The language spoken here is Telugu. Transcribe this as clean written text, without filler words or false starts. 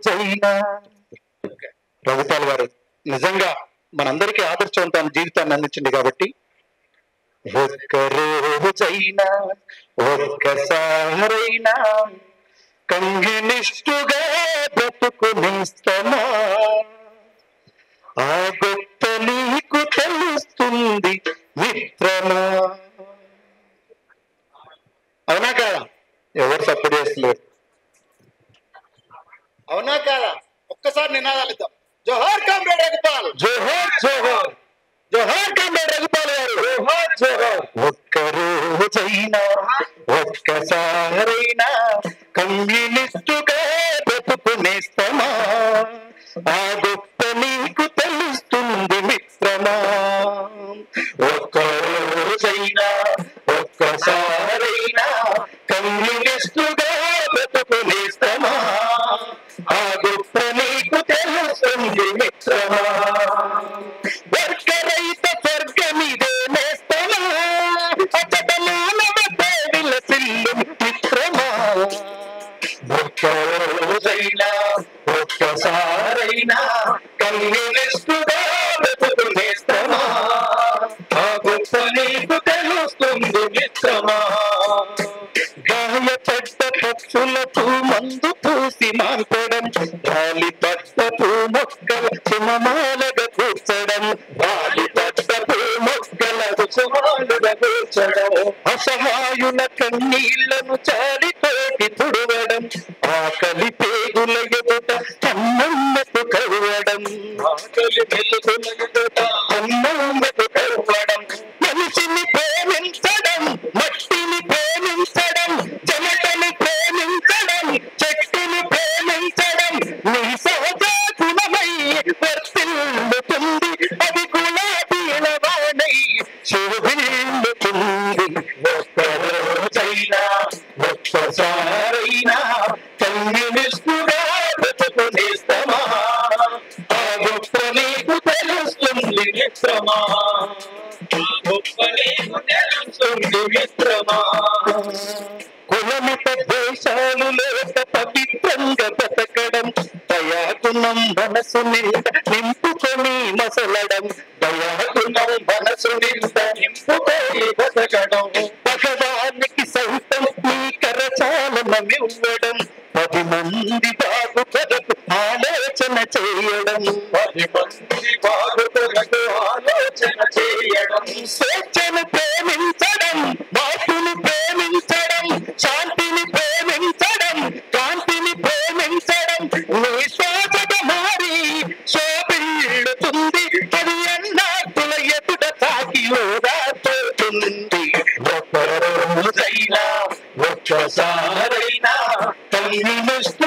చైనా. రఘుపాల్ గారు నిజంగా మనందరికీ ఆదర్శవంతమైన జీవితాన్ని అందించింది కాబట్టి ఒక్కరోజైనా ఒక్కసారైనా కమ్యూనిస్టుగా బ్రతుకునిస్తమా, ఆ గొప్ప నీకు తెలుస్తుంది మిత్రమా. అవునా కాదా? ఎవరు సపోర్ట్ చేస్తలేరు. అవునా కాదా? ఒక్కసారి నినాదాలు ఇద్దాం. జోహార్ కామ్రేడ్ రఘుపాల్, జోహార్ జోహార్, జోహార్ కామ్రేడ్ రఘుపాల్ గారు, జోహార్ జోహార్. ఒక్కరోజైనా ఒక్కసారైనా కమ్యూనిస్టుగా బ్రతుకునేస్తమా, ఆ గొప్ప నీకు తెలుస్తుంది మిత్రమా. ఒక్కరోజైనా ఒక్కసారైనా కమ్యూనిస్టుగా బ్రతుకునేస్తమా, ఆ గొప్ప నీకు తెలుస్తుంది మిత్రమా. వర్గరహిత స్వర్గమిదే నేస్తమా, అతడ మానవతే విలసిల్లు మిత్రమా. ఒక్కరోజైనా ఒక్కసారైనా కమ్యూనిస్టుగా బ్రతుకునేస్తమా, ఆ గొప్ప నీకు తెలుస్తుంది మిత్రమా. గాయపడ్డ పక్షులకు మందు పూసి మాంపడం, గాలిపడ్డపు మొక్కల సుమమాలగా కూర్చడం, గాలిపడ్డపు మొక్కలకు సుమాలుగా కూర్చడం, అసహాయుల కన్నీళ్లను చాలితోటి తుడవడం, ఆకలి పేగుల ఎదుట అన్నమ్మకు కవ్వడం, ఆకలి పేగుల ఎదుట అన్నమ్మకు కవ్వడం, మనిషిని ప్రేమించడం, మట్టిని ప్రేమించడం, జనతని ప్రేమించడం, చెట్టుని ప్రేమించడం, నీ సహజ గుణమై వర్తిల్లుతుంది, అది గులాబీల వాడై శోభిల్లుతుంది. ఒక్కరోజైనా ఒక్కసారైనా కమ్యూనిస్టుగా బ్రతుకునేస్తమా, ఆ గొప్ప నీకు తెలుస్తుంది మిత్రమా, గొప్ప నీకు తెలుస్తుంది మిత్రమా. కులమిత దేశాలు లేక పవిత్రంగా బతకడం, దయాగుణం మనసు నింద నింపుకొని మసలడం, దయాగుణం మనసు నింద నింపుకొని బతకడం, భగవానికి సైతం నీ కరచాలనమివ్వడం, 10 మంది బాగుపడకు ఆలోచన చేయడం, 10 మంది బాగుపడకు ఆలోచన చేయడం, స్వేచ్ఛను ప్రేమించడం, మార్పును ప్రేమించడం, శాంతిని ప్రేమించడం, కాంతిని ప్రేమించడం, నీ శ్వాసగా మారి శోభిల్లుతుంది, అది అన్నాతుల ఎదుట తాకి ఓదార్చుతుంది. ఒక్కరోజైనా ఒక్కసారైనా కమ్యూనిస్ట్